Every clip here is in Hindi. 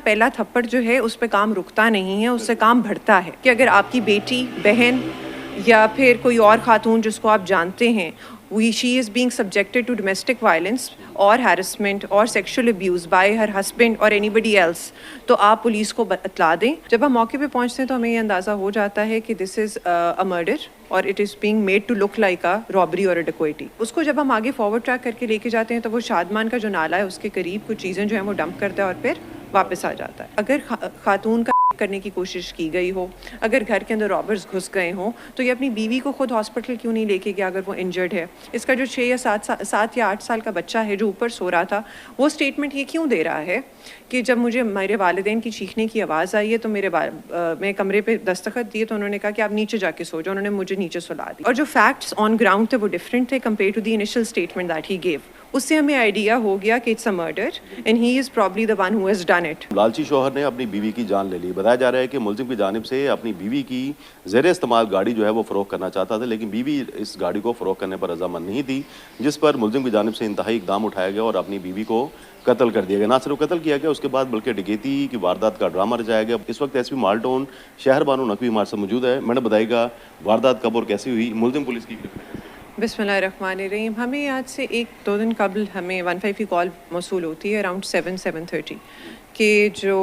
पहला थप्पड़ जो है उस पर काम रुकता नहीं है, उससे काम बढ़ता है। कि अगर आपकी बेटी, बहन या फिर कोई और खातून जिसको आप जानते हैं she is being subjected to domestic violence or harassment or sexual abuse by her husband or anybody else, तो आप पुलिस को बतला दें। जब हम मौके पे पहुंचते हैं तो हमें ये अंदाज़ा हो जाता है कि दिस इज़ अ मर्डर और it is being made to look like a robbery और अ डकैती। उसको जब हम आगे फॉरवर्ड ट्रैक करके लेके जाते हैं तो वो शादमान का जो नाला है उसके करीब कुछ चीज़ें जो है वो डंप करता है और फिर वापस आ जाता है। अगर खातून का करने की कोशिश की गई हो, अगर घर के अंदर रॉबर्स घुस गए हों, तो ये अपनी बीवी को खुद हॉस्पिटल क्यों नहीं लेके गया अगर वो इंजर्ड है? इसका जो 6 या 7 या 8 साल का बच्चा है जो ऊपर सो रहा था, वो स्टेटमेंट ये क्यों दे रहा है कि जब मुझे मेरे वालिदैन की चीखने की आवाज़ आई है तो मैं कमरे पे दस्तखत दिए तो उन्होंने कहा कि आप नीचे जाके सो जाओ। उन्होंने मुझे नीचे सुला दी और जो फैक्ट्स ऑन ग्राउंड थे वो डिफरेंट थे compare to the initial statement that he gave. उससे हमें आइडिया हो गया कि it's a murder and he is probably the one who has done it. लालची शौहर ने अपनी बीवी की जान ले ली। बताया जा रहा है कि मुलजिम की जानिब से अपनी बीवी की ज़ेरे इस्तेमाल गाड़ी जो है वो फ़रोख्त करना चाहता था, लेकिन बीवी इस गाड़ी को फ़रोख्त करने पर रजामंद नहीं थी, जिस पर मुलजिम की जानिब से इंतहाई इक़दाम उठाया गया और अपनी बीवी को कत्ल कर दिया गया। ना सिर्फ कत्ल किया गया, उसके बाद बल्कि डकैती की वारदात का ड्रामा रचाया गया। इस वक्त एसपी मालटोन शहर बानो नकवी हमारे साथ मौजूद है। मैडम बताइएगा वारदात कब और कैसी हुई, मुलजिम पुलिस की बिस्मिल्लाहिर्रहमानिर्रहीम। हमें आज से 1-2 दिन कबल हमें 15 की कॉल मौसूल होती है अराउंड 7-7:30 कि जो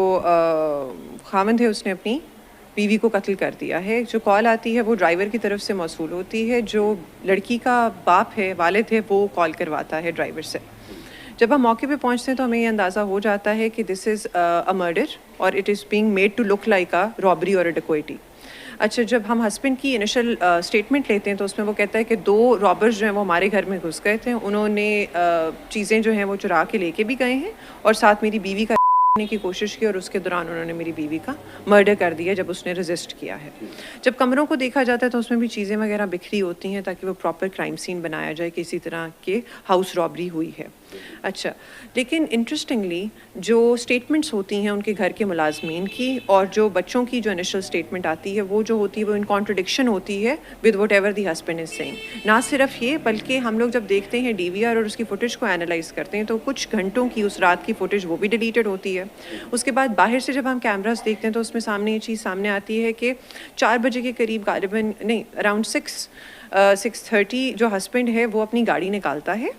खामन है उसने अपनी बीवी को कत्ल कर दिया है। जो कॉल आती है वो ड्राइवर की तरफ से मौसूल होती है। जो लड़की का बाप है, वालिद है, वो कॉल करवाता है ड्राइवर से। जब हम मौके पे पहुंचते हैं तो हमें ये अंदाज़ा हो जाता है कि दिस इज़ अ मर्डर और it is being made to look like a robbery और अ डकैती। अच्छा, जब हम हस्बैंड की इनिशियल स्टेटमेंट लेते हैं तो उसमें वो कहता है कि 2 रॉबर्स जो हैं वो हमारे घर में घुस गए थे। उन्होंने चीज़ें जो हैं वो चुरा के लेके भी गए हैं और साथ मेरी बीवी का करने की कोशिश की और उसके दौरान उन्होंने मेरी बीवी का मर्डर कर दिया जब उसने रेजिस्ट किया है। जब कमरों को देखा जाता है तो उसमें भी चीज़ें वगैरह बिखरी होती हैं ताकि वो प्रॉपर क्राइम सीन बनाया जाए कि इसी तरह के हाउस रॉबरी हुई है। अच्छा, लेकिन इंटरेस्टिंगली जो स्टेटमेंट्स होती हैं उनके घर के मुलाजमीन की और जो बच्चों की जो इनिशियल स्टेटमेंट आती है वो जो होती है वो इन कॉन्ट्रडिक्शन होती है with what ever the husband is saying. ना सिर्फ ये बल्कि हम लोग जब देखते हैं DVR और उसकी फुटेज को एनालाइज करते हैं तो कुछ घंटों की उस रात की फुटेज वो भी डिलीटेड होती है। उसके बाद बाहर से जब हम कैमरास देखते हैं तो उसमें सामने ये चीज़ सामने आती है कि 4 बजे के करीब गालिबन नहीं अराउंड 6:30 जो हस्बैंड है वो अपनी गाड़ी निकालता है।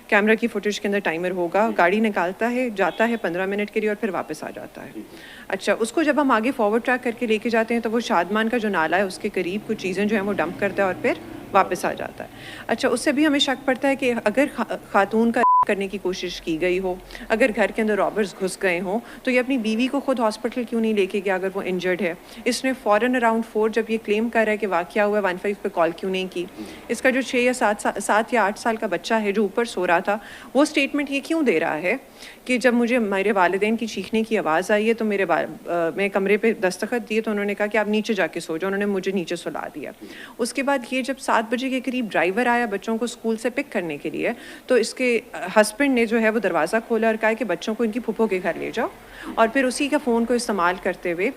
कैमरा की फुटेज के अंदर टाइमर होगा, गाड़ी निकालता है, जाता है 15 मिनट के लिए और फिर वापस आ जाता है। अच्छा, उसको जब हम आगे फॉरवर्ड ट्रैक करके लेके जाते हैं तो वो शादमान का जो नाला है उसके करीब कुछ चीज़ें जो हैं वो डंप करता है और फिर वापस आ जाता है। अच्छा, उससे भी हमें शक पड़ता है कि अगर खातून का करने की कोशिश की गई हो, अगर घर के अंदर रॉबर्स घुस गए हों, तो ये अपनी बीवी को खुद हॉस्पिटल क्यों नहीं लेके गया अगर वो इंजर्ड है? इसने फ़ौरन अराउंड 4 जब ये क्लेम कर रहा है कि वाक़या हुआ 15 पे कॉल क्यों नहीं की? इसका जो 6 या 7 या 8 साल का बच्चा है जो ऊपर सो रहा था, वो स्टेटमेंट ये क्यों दे रहा है कि जब मुझे मेरे वालिदैन की चीखने की आवाज़ आई है तो मैं कमरे पे दस्तखत दिए तो उन्होंने कहा कि आप नीचे जाके सो जाओ। उन्होंने मुझे नीचे सुला दिया। उसके बाद ये जब 7 बजे के करीब ड्राइवर आया बच्चों को स्कूल से पिक करने के लिए तो इसके हस्बैंड ने जो है वो दरवाज़ा खोला और कहा कि बच्चों को इनकी फूफो के घर ले जाओ और फिर उसी का फ़ोन को इस्तेमाल करते हुए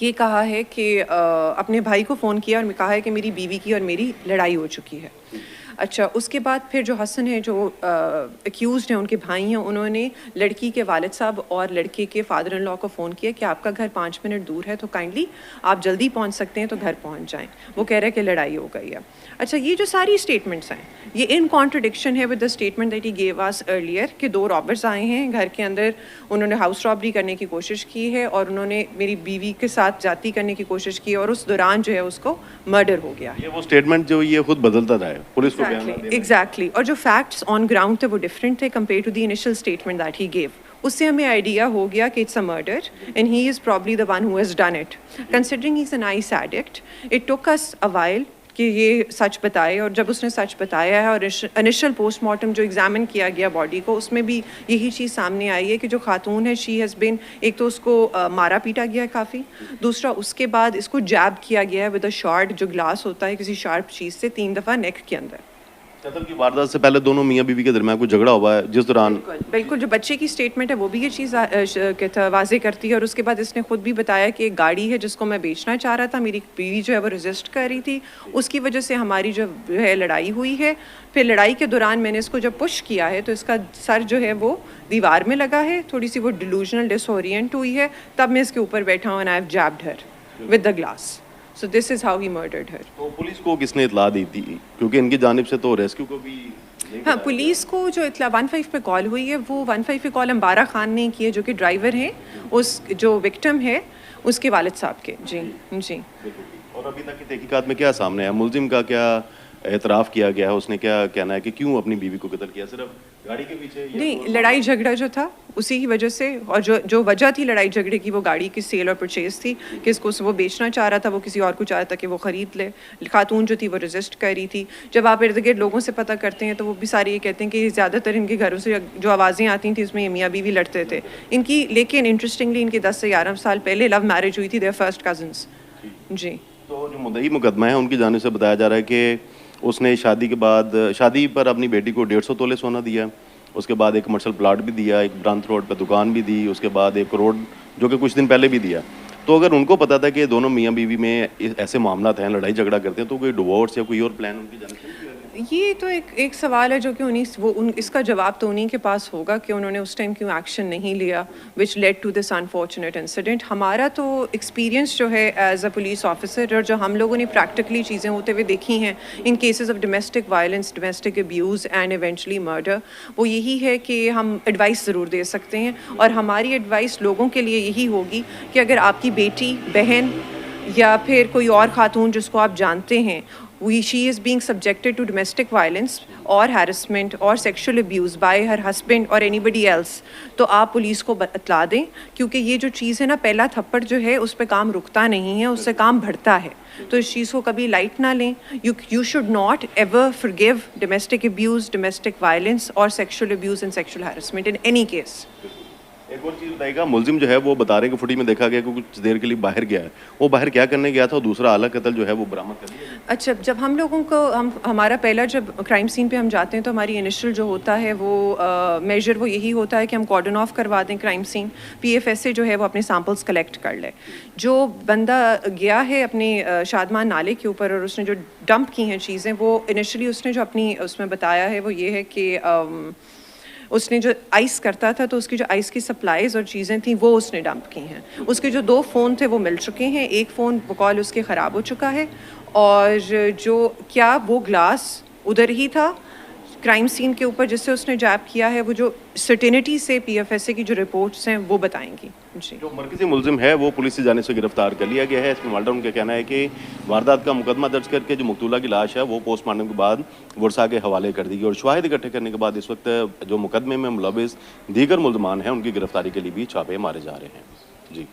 ये कहा है कि अपने भाई को फ़ोन किया और कहा है कि मेरी बीवी की और मेरी लड़ाई हो चुकी है। अच्छा, उसके बाद फिर जो हसन है जो एक्यूज़्ड हैं उनके भाई हैं, उन्होंने लड़की के वालिद साहब और लड़के के फादर इन लॉ को फ़ोन किया कि आपका घर 5 मिनट दूर है तो काइंडली आप जल्दी पहुंच सकते हैं तो घर पहुंच जाएं। वो कह रहे हैं कि लड़ाई हो गई है। अच्छा, ये जो सारी स्टेटमेंट्स हैं ये इन कॉन्ट्रडिक्शन है with the statement that he gave us earlier कि 2 रॉबर्स आए हैं घर के अंदर, उन्होंने हाउस रॉबरी करने की कोशिश की है और उन्होंने मेरी बीवी के साथ जाती करने की कोशिश की और उस दौरान जो है उसको मर्डर हो गया। ये वो स्टेटमेंट जो ये खुद बदलता रहा है पुलिस को एग्जैक्टली और जो फैक्ट्स ऑन ग्राउंड थे वो डिफरेंट थे compare to the initial statement that he gave. उससे हमें आइडिया हो गया कि it's a murder and he is probably the one who has done it. Considering he is an nice addict, it took us a while कि ये सच बताए और जब उसने सच बताया है और इनिशियल पोस्टमार्टम जो एग्जामिन किया गया बॉडी को उसमें भी यही चीज़ सामने आई है कि जो खातून है शी हैज़ बिन, एक तो उसको मारा पीटा गया है काफ़ी, दूसरा उसके बाद इसको जैब किया गया है विद अ शॉर्ट जो ग्लास होता है किसी शार्प चीज़ से 3 दफ़ा नेक के अंदर। कत्ल की वारदात से पहले दोनों मियां बीवी के दरमियान कोई झगड़ा हुआ है जिस दौरान बिल्कुल जो बच्चे की स्टेटमेंट है वो भी ये चीज़ वाजे करती है और उसके बाद इसने खुद भी बताया कि एक गाड़ी है जिसको मैं बेचना चाह रहा था, मेरी बीवी जो है वो रेजिस्ट कर रही थी, उसकी वजह से हमारी जो है लड़ाई हुई है। फिर लड़ाई के दौरान मैंने इसको जब पुश किया है तो इसका सर जो है वो दीवार में लगा है, थोड़ी सी वो डिलूजनल डिसओरिएंट हुई है, तब मैं इसके ऊपर बैठा हूँ and I have jabbed her with the glass. So this is how he murdered her. तो पुलिस को किसने इतला दी थी, क्योंकि इनकी जानिब से तो रेस्क्यू को भी हाँ, पुलिस को जो इतला 15 पे कॉल हुई है वो 15 पे कॉल अंबारा खान ने की है जो कि ड्राइवर हैं उस जो विक्टिम है उसके वालिद साहब के। जी जी। और अभी तक की तहकीकात में क्या सामने आया, मुलजिम का क्या एतराफ़ किया गया है, उसने क्या कहना है कि क्यों अपनी बीवी को कत्ल किया, सिर्फ गाड़ी के पीछे नहीं, लड़ाई झगड़ा जो था उसी की वजह से, और जो वजह थी लड़ाई झगड़े की वो गाड़ी की सेल और परचेज थी कि इसको वो बेचना चाह रहा था, वो किसी और को चाह रहा था कि वो ख़रीद ले। खातून जो थी वो रेजिस्ट कर रही थी। जब आप इर्द गिर्द लोगों से पता करते हैं तो वो भी सारे ये कहते हैं कि ज़्यादातर इनके घरों से जो आवाज़ें आती थी उसमें मियाँ बीवी लड़ते थे इनकी, लेकिन इंटरेस्टिंगली इनके 10 से 11 साल पहले लव मैरिज हुई थी, देयर फर्स्ट कजन्स। जी। तो जो मुद्दई मुकदमा है उनकी जानिब से बताया जा रहा है कि उसने शादी के बाद शादी पर अपनी बेटी को 150 तोले सोना दिया, उसके बाद एक कमर्शियल प्लाट भी दिया, एक ब्रांथ रोड पर दुकान भी दी, उसके बाद 1 करोड़ जो कि कुछ दिन पहले भी दिया। तो अगर उनको पता था कि दोनों मियाँ बीवी में ऐसे मामला हैं, लड़ाई झगड़ा करते हैं, तो कोई डिवोर्स या कोई और प्लान उनकी जानिब से नहीं किया गया? ये तो एक सवाल है जो कि इसका जवाब तो उन्हीं के पास होगा कि उन्होंने उस टाइम क्यों एक्शन नहीं लिया which led to this unfortunate incident. हमारा तो एक्सपीरियंस जो है एज अ पुलिस ऑफिसर और जो हम लोगों ने प्रैक्टिकली चीज़ें होते हुए देखी हैं in cases of domestic violence, domestic abuse and eventually murder, वो यही है कि हम एडवाइस ज़रूर दे सकते हैं और हमारी एडवाइस लोगों के लिए यही होगी कि अगर आपकी बेटी, बहन या फिर कोई और खातून जिसको आप जानते हैं she is being subjected to domestic violence or harassment or sexual abuse by her husband or anybody else, तो आप पुलिस को बतला दें, क्योंकि ये जो चीज़ है ना, पहला थप्पड़ जो है उस पर काम रुकता नहीं है, उससे काम बढ़ता है। तो इस चीज़ को कभी लाइट ना लें। you should not ever forgive domestic abuse, domestic violence or sexual abuse and sexual harassment in any case। एक और चीज़ बताइएगा, मुलजिम जो है वो बता रहे हैं कि फुटेज में देखा गया कि कुछ देर के लिए बाहर गया है, वो बाहर क्या करने गया था और दूसरा आला कत्ल जो है वो बरामद कर लिया? अच्छा, जब हम लोगों को हमारा पहला जब क्राइम सीन पे हम जाते हैं तो हमारी इनिशियल जो होता है वो मेजर वो यही होता है कि हम कॉर्डन ऑफ करवा दें क्राइम सीन, PFS से जो है वो अपने सैंपल्स कलेक्ट कर ले। जो बंदा गया है अपने शादमान नाले के ऊपर और उसने जो डंप की हैं चीज़ें, वो इनिशियली उसने जो अपनी उसमें बताया है वो ये है कि उसने जो आइस करता था तो उसकी जो आइस की सप्लाईज और चीज़ें थी वो उसने डंप की हैं। उसके जो 2 फ़ोन थे वो मिल चुके हैं, एक फ़ोन बकौल उसके ख़राब हो चुका है और जो क्या वो ग्लास उधर ही था क्राइम सीन के ऊपर जिससे उसने जैब किया है, वो जो सर्टेनिटी से PFSA की जो रिपोर्ट्स हैं वो बताएंगी। जी। जो मरकज़ी मुलजिम है वो पुलिस की जानिब से गिरफ्तार कर लिया गया है। इसमें माल्टा उनका कहना है कि वारदात का मुकदमा दर्ज करके जो मकतूला की लाश है वो पोस्टमार्टम के बाद वर्षा के हवाले कर दी गई और शवाहिद इकट्ठे करने के बाद इस वक्त जो मुकदमे में मुलविस दीगर मुलजमान हैं उनकी गिरफ्तारी के लिए भी छापे मारे जा रहे हैं। जी।